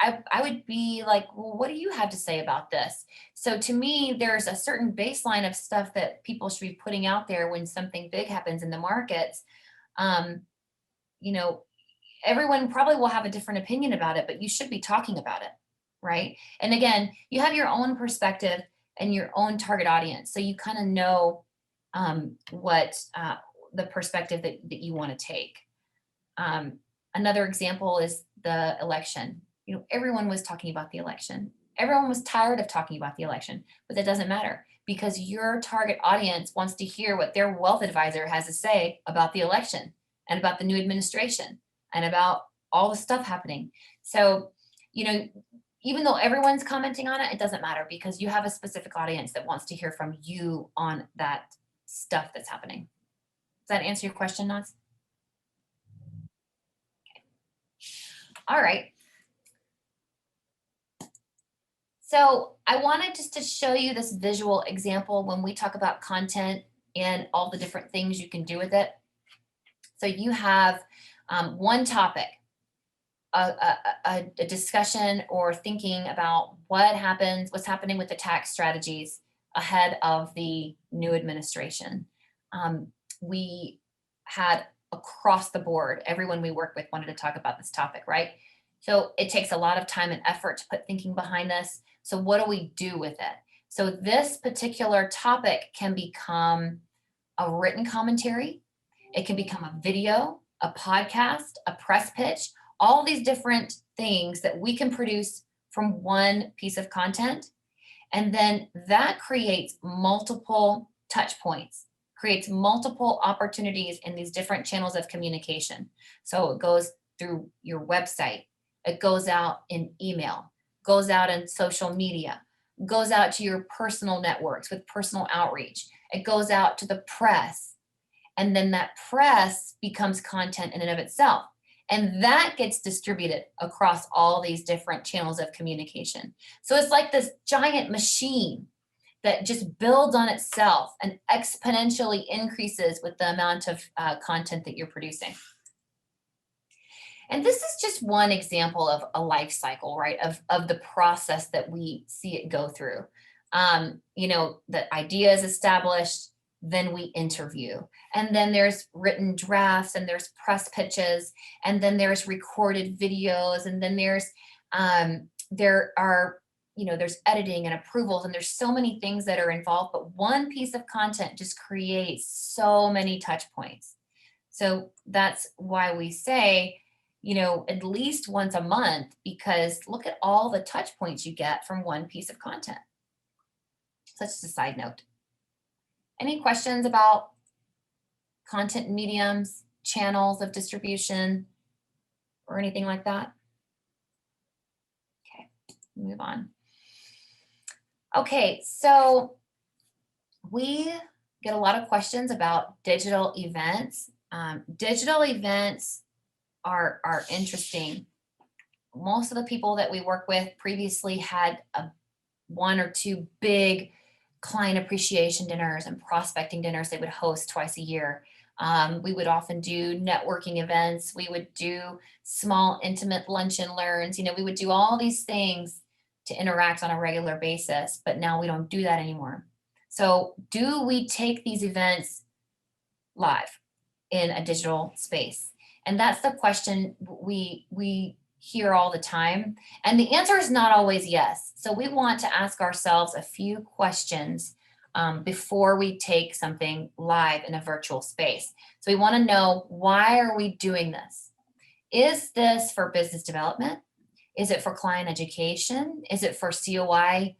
I would be like, well, what do you have to say about this? So to me, there's a certain baseline of stuff that people should be putting out there when something big happens in the markets. Everyone probably will have a different opinion about it, but you should be talking about it, right? And again, you have your own perspective and your own target audience. So you kind of know what the perspective that you want to take. Another example is the election. Everyone was talking about the election. Everyone was tired of talking about the election, but that doesn't matter because your target audience wants to hear what their wealth advisor has to say about the election and about the new administration and about all the stuff happening. So, even though everyone's commenting on it, it doesn't matter because you have a specific audience that wants to hear from you on that stuff that's happening. Does that answer your question, Naz? All right. So I wanted just to show you this visual example when we talk about content and all the different things you can do with it. So you have one topic, a discussion or thinking about what's happening with the tax strategies ahead of the new administration. We had across the board, everyone we work with wanted to talk about this topic, right? So it takes a lot of time and effort to put thinking behind this. So what do we do with it? So this particular topic can become a written commentary. It can become a video, a podcast, a press pitch, all these different things that we can produce from one piece of content. And then that creates multiple touch points, creates multiple opportunities in these different channels of communication. So it goes through your website, it goes out in email, goes out in social media, goes out to your personal networks with personal outreach. It goes out to the press. And then that press becomes content in and of itself. And that gets distributed across all these different channels of communication. So it's like this giant machine that just builds on itself and exponentially increases with the amount of content that you're producing. And this is just one example of a life cycle, right? Of the process that we see it go through. You know, the idea is established, then we interview. And then there's written drafts, and there's press pitches, and then there's recorded videos, and then there's there's editing and approvals, and there's so many things that are involved, but one piece of content just creates so many touch points. So that's why we say, you know, at least once a month, because look at all the touch points you get from one piece of content. So that's just a side note. Any questions about content mediums, channels of distribution, or anything like that? Okay, move on. Okay, so we get a lot of questions about digital events. Digital events are interesting. Most of the people that we work with previously had one or two big client appreciation dinners and prospecting dinners they would host twice a year. We would often do networking events. We would do small, intimate lunch and learns. You know, we would do all these things to interact on a regular basis, but now we don't do that anymore. So do we take these events live in a digital space? And that's the question we hear all the time. And the answer is not always yes. So we want to ask ourselves a few questions before we take something live in a virtual space. So we want to know, why are we doing this? Is this for business development? Is it for client education? Is it for COI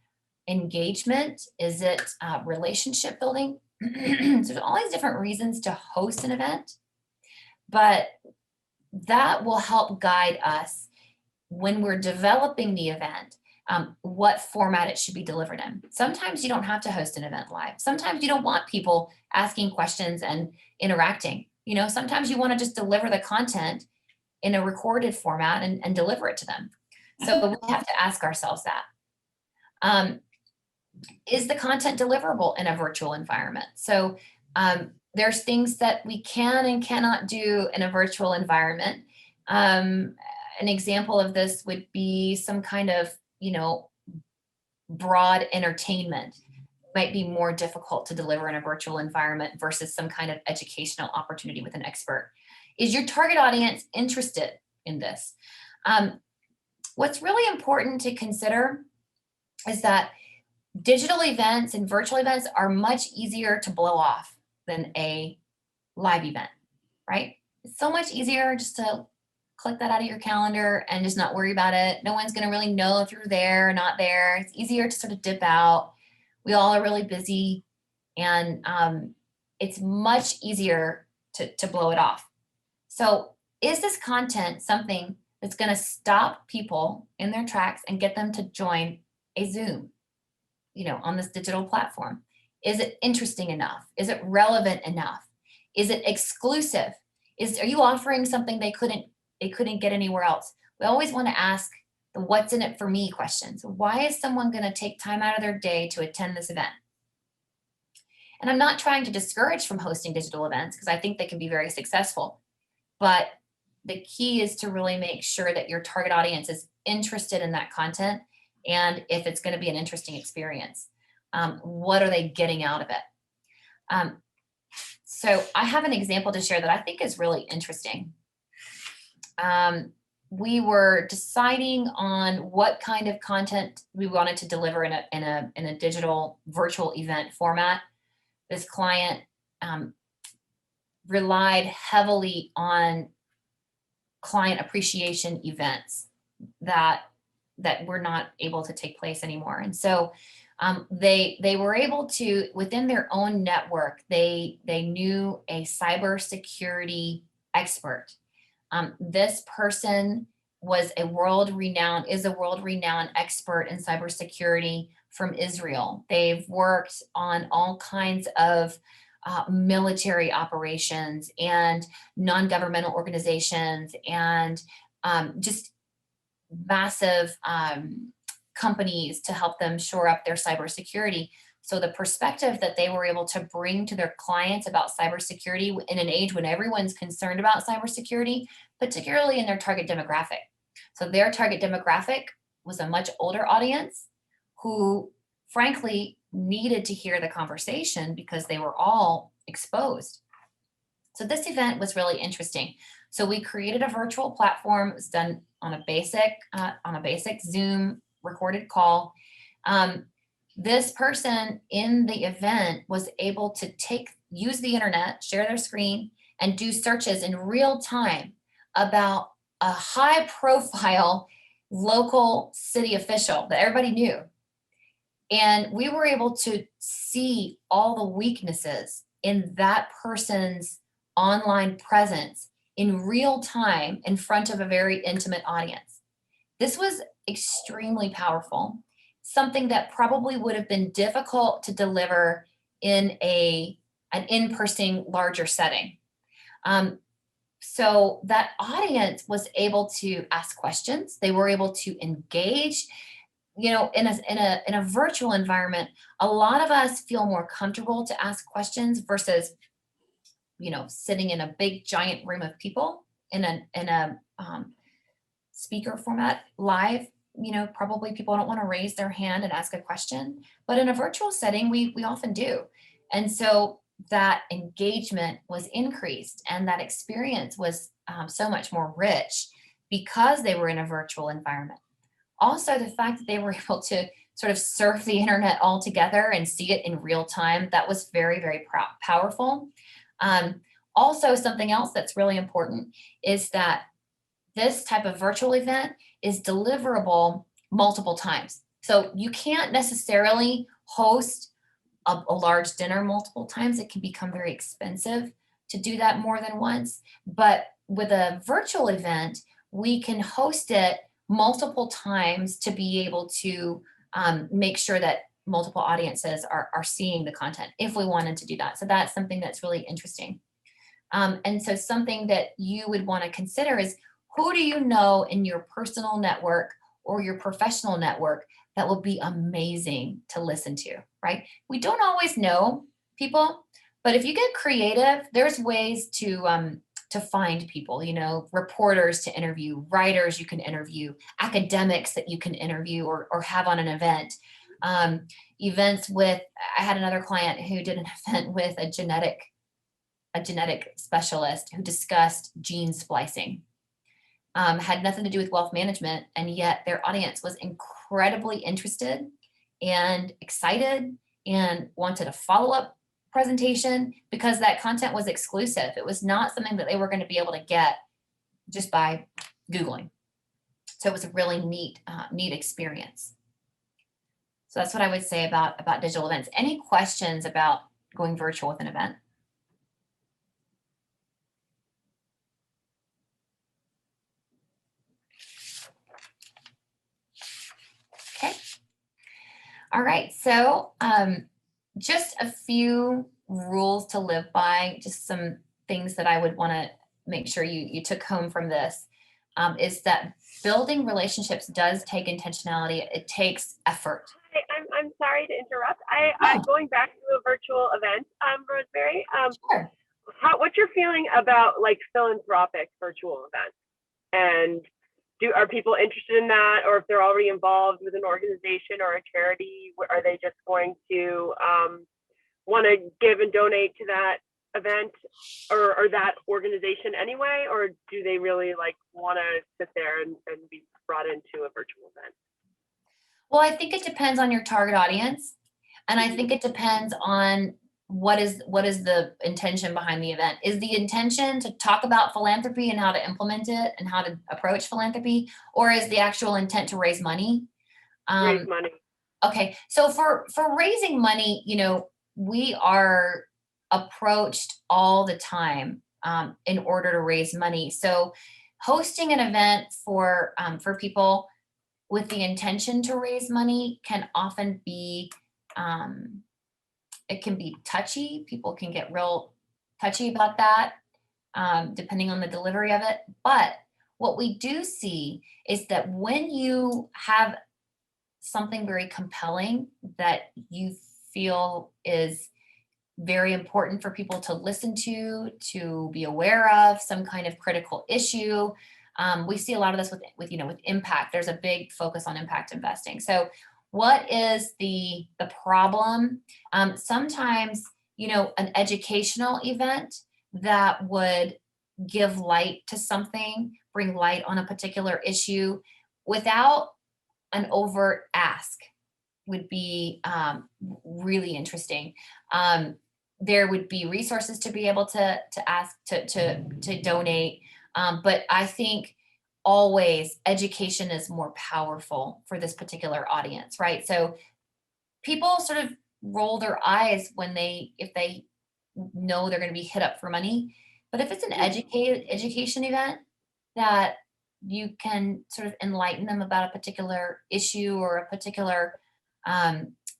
engagement? Is it relationship building? So there's all these different reasons to host an event, but that will help guide us when we're developing the event, what format it should be delivered in. Sometimes you don't have to host an event live. Sometimes you don't want people asking questions and interacting. You know, sometimes you want to just deliver the content in a recorded format and deliver it to them. So we have to ask ourselves that. Is the content deliverable in a virtual environment? So there's things that we can and cannot do in a virtual environment. An example of this would be some kind of, you know, broad entertainment might be more difficult to deliver in a virtual environment versus some kind of educational opportunity with an expert. Is your target audience interested in this? What's really important to consider is that digital events and virtual events are much easier to blow off than a live event, right? It's so much easier just to click that out of your calendar and just not worry about it. No one's going to really know if you're there or not there. It's easier to sort of dip out. We all are really busy, and it's much easier to blow it off. So is this content something that's going to stop people in their tracks and get them to join a Zoom, you know, on this digital platform? Is it interesting enough? Is it relevant enough? Is it exclusive? Are you offering something they couldn't get anywhere else? We always want to ask the what's in it for me questions. Why is someone going to take time out of their day to attend this event? And I'm not trying to discourage from hosting digital events, because I think they can be very successful. But the key is to really make sure that your target audience is interested in that content, and if it's going to be an interesting experience. What are they getting out of it? So I have an example to share that I think is really interesting. We were deciding on what kind of content we wanted to deliver in a digital virtual event format. This client relied heavily on client appreciation events that were not able to take place anymore. And so they were able to, within their own network, they knew a cybersecurity expert. This person is a world-renowned expert in cybersecurity from Israel. They've worked on all kinds of military operations and non-governmental organizations and just massive companies to help them shore up their cybersecurity. So the perspective that they were able to bring to their clients about cybersecurity in an age when everyone's concerned about cybersecurity, particularly in their target demographic. So their target demographic was a much older audience who, frankly, needed to hear the conversation because they were all exposed. So this event was really interesting. So we created a virtual platform. It was done on a basic Zoom recorded call. This person in the event was able to use the internet, share their screen, and do searches in real time about a high profile local city official that everybody knew. And we were able to see all the weaknesses in that person's online presence in real time in front of a very intimate audience. This was extremely powerful, something that probably would have been difficult to deliver in an in-person larger setting. So that audience was able to ask questions. They were able to engage. You know, in a virtual environment, a lot of us feel more comfortable to ask questions versus, you know, sitting in a big giant room of people in a speaker format live. You know, probably people don't want to raise their hand and ask a question, but in a virtual setting, we often do. And so that engagement was increased and that experience was so much more rich because they were in a virtual environment. Also, the fact that they were able to sort of surf the internet all together and see it in real time, that was very, very powerful. Also, something else that's really important is that this type of virtual event is deliverable multiple times. So you can't necessarily host a large dinner multiple times. It can become very expensive to do that more than once. But with a virtual event, we can host it multiple times to be able to make sure that multiple audiences are seeing the content if we wanted to do that. So that's something that's really interesting. And so something that you would want to consider is, who do you know in your personal network or your professional network that will be amazing to listen to, right? We don't always know people, but if you get creative, there's ways to find people, you know, reporters to interview, writers you can interview, academics that you can interview or have on an event. Events with, I had another client who did an event with a genetic specialist who discussed gene splicing. Had nothing to do with wealth management, and yet their audience was incredibly interested and excited and wanted a follow-up presentation because that content was exclusive. It was not something that they were going to be able to get just by Googling. So it was a really neat experience. So that's what I would say about digital events. Any questions about going virtual with an event? Okay. All right. So just a few rules to live by, just some things that I would want to make sure you took home from this, is that building relationships does take intentionality. It takes effort. I'm sorry to interrupt. I'm going back to a virtual event, Rosemary. Sure. What's your feeling about like philanthropic virtual events? And are people interested in that, or if they're already involved with an organization or a charity, are they just going to want to give and donate to that event or that organization anyway, or do they really like want to sit there and be brought into a virtual event? Well, I think it depends on your target audience, and I think it depends on what is the intention behind the event. Is the intention to talk about philanthropy and how to implement it and how to approach philanthropy, or is the actual intent to raise money? Raise money. Okay, so for raising money, you know, we are approached all the time in order to raise money. So hosting an event for people with the intention to raise money can often be it can be touchy. People can get real touchy about that, depending on the delivery of it. But what we do see is that when you have something very compelling that you feel is very important for people to listen to be aware of, some kind of critical issue. We see a lot of this with impact. There's a big focus on impact investing. So what is the problem? Sometimes, an educational event that would give light to something, bring light on a particular issue without an overt ask would be really interesting. There would be resources to be able to ask to donate, but I think always education is more powerful for this particular audience, right? So people sort of roll their eyes if they know they're going to be hit up for money, but if it's an education event that you can sort of enlighten them about a particular issue or a particular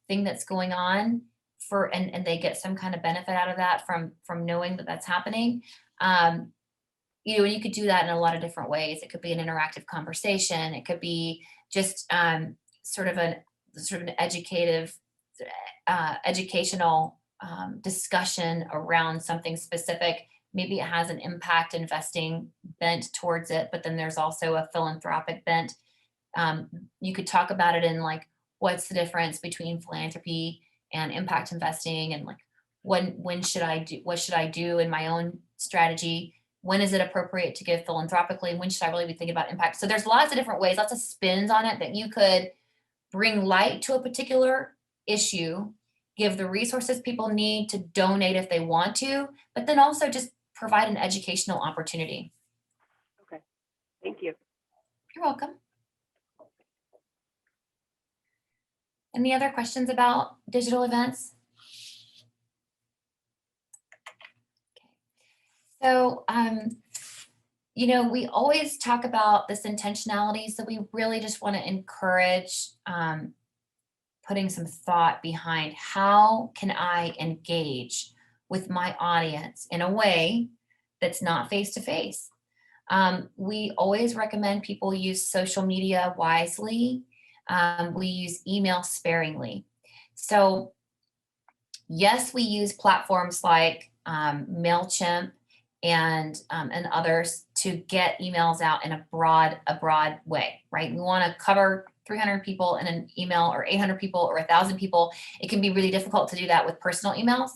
thing that's going on and they get some kind of benefit out of that from knowing that that's happening. And you could do that in a lot of different ways. It could be an interactive conversation. It could be just sort of an educational discussion around something specific. Maybe it has an impact investing bent towards it, but then there's also a philanthropic bent. You could talk about it in like, what's the difference between philanthropy and impact investing, and like what should I do in my own strategy? When is it appropriate to give philanthropically? And when should I really be thinking about impact? So there's lots of different ways, lots of spins on it that you could bring light to a particular issue, give the resources people need to donate if they want to, but then also just provide an educational opportunity. Okay, thank you. You're welcome. Any other questions about digital events? Okay. So, we always talk about this intentionality. So we really just want to encourage putting some thought behind how can I engage with my audience in a way that's not face-to-face. We always recommend people use social media wisely. We use email sparingly. So yes, we use platforms like MailChimp and others to get emails out in a broad way, right? We want to cover 300 people in an email, or 800 people, or 1,000 people. It can be really difficult to do that with personal emails.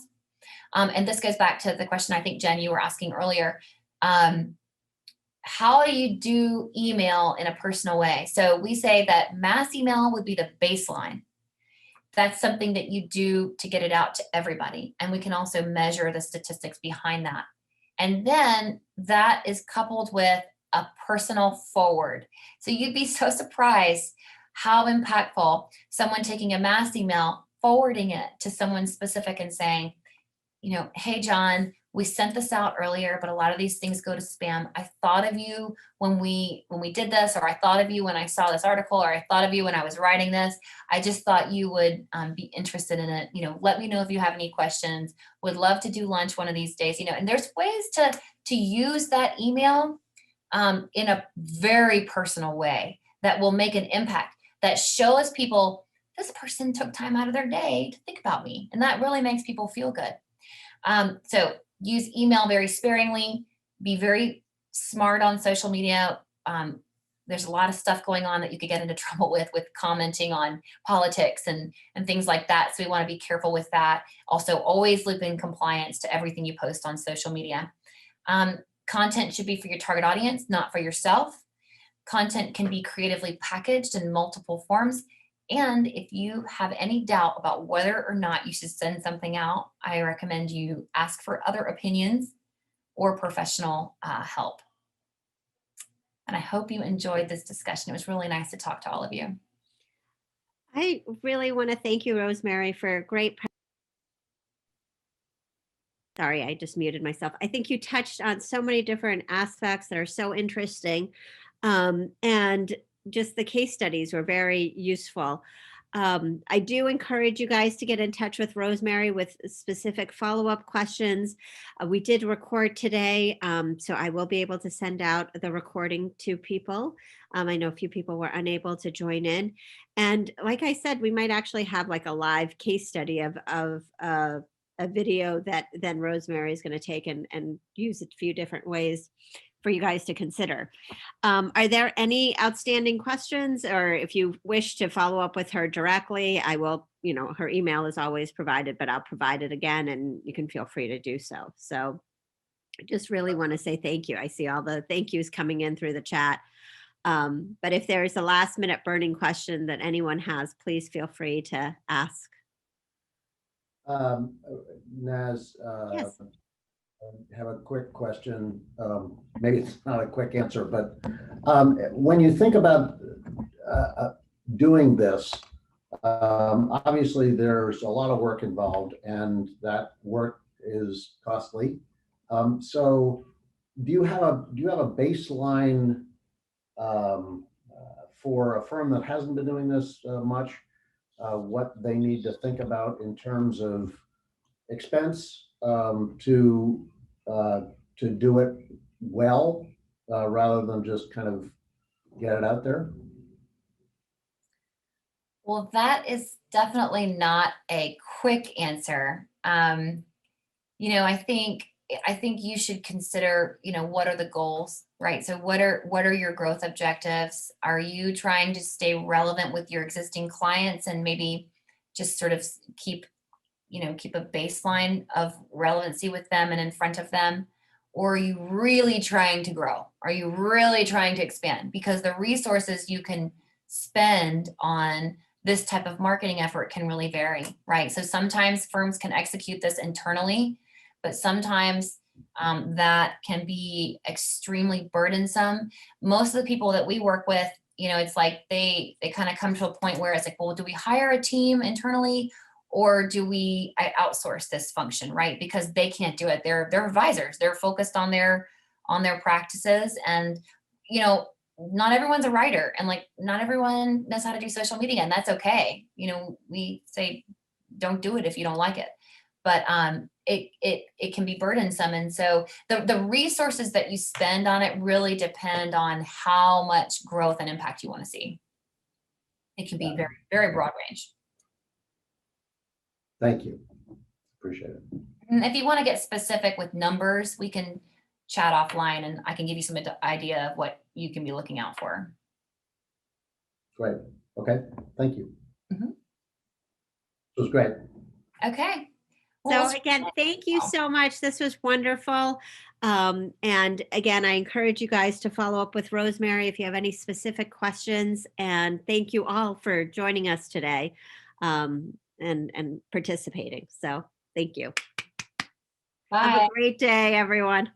And this goes back to the question I think, Jen, you were asking earlier. How do you do email in a personal way? So we say that mass email would be the baseline. That's something that you do to get it out to everybody. And we can also measure the statistics behind that. And then that is coupled with a personal forward. So you'd be so surprised how impactful someone taking a mass email, forwarding it to someone specific and saying, hey, John, we sent this out earlier, but a lot of these things go to spam. I thought of you when we did this, or I thought of you when I saw this article, or I thought of you when I was writing this. I just thought you would be interested in it. Let me know if you have any questions. Would love to do lunch one of these days. And there's ways to use that email in a very personal way that will make an impact, that shows people this person took time out of their day to think about me. And that really makes people feel good. So use email very sparingly, be very smart on social media. There's a lot of stuff going on that you could get into trouble with commenting on politics and things like that. So we want to be careful with that. Also, always loop in compliance to everything you post on social media. Content should be for your target audience, not for yourself. Content can be creatively packaged in multiple forms. And if you have any doubt about whether or not you should send something out, I recommend you ask for other opinions or professional help. And I hope you enjoyed this discussion. It was really nice to talk to all of you. I really want to thank you, Rosemary, for a great Sorry, I just muted myself. I think you touched on so many different aspects that are so interesting. And just the case studies were very useful. I do encourage you guys to get in touch with Rosemary with specific follow-up questions. We did record today, so I will be able to send out the recording to people. I know a few people were unable to join in. And like I said, we might actually have like a live case study of a video that then Rosemary is going to take and use a few different ways for you guys to consider. Are there any outstanding questions, or if you wish to follow up with her directly, I will, her email is always provided, but I'll provide it again and you can feel free to do so. So I just really want to say thank you. I see all the thank yous coming in through the chat. But if there is a last minute burning question that anyone has, please feel free to ask. Naz, Yes. I have a quick question. Maybe it's not a quick answer, but when you think about doing this, obviously there's a lot of work involved, and that work is costly. So, do you have a baseline for a firm that hasn't been doing this much? What they need to think about in terms of expense to do it well, rather than just kind of get it out there? Well, that is definitely not a quick answer. I think you should consider, what are the goals, right? So what are your growth objectives? Are you trying to stay relevant with your existing clients and maybe just sort of keep a baseline of relevancy with them and in front of them? Or are you really trying to grow? Are you really trying to expand? Because the resources you can spend on this type of marketing effort can really vary, right? So sometimes firms can execute this internally, but sometimes that can be extremely burdensome. Most of the people that we work with, it's like they kind of come to a point where it's like, well, do we hire a team internally, or do we outsource this function, right? Because they can't do it. They're advisors. They're focused on their practices, and not everyone's a writer, and like not everyone knows how to do social media, and that's okay. We say don't do it if you don't like it, but it can be burdensome, and so the resources that you spend on it really depend on how much growth and impact you want to see. It can be very, very broad range. Thank you. Appreciate it. And if you want to get specific with numbers, we can chat offline and I can give you some idea of what you can be looking out for. Great. Okay. Thank you. Mhm. It was great. Okay. So again, thank you so much. This was wonderful. And again, I encourage you guys to follow up with Rosemary if you have any specific questions. And thank you all for joining us today and participating. So thank you. Bye. Have a great day, everyone.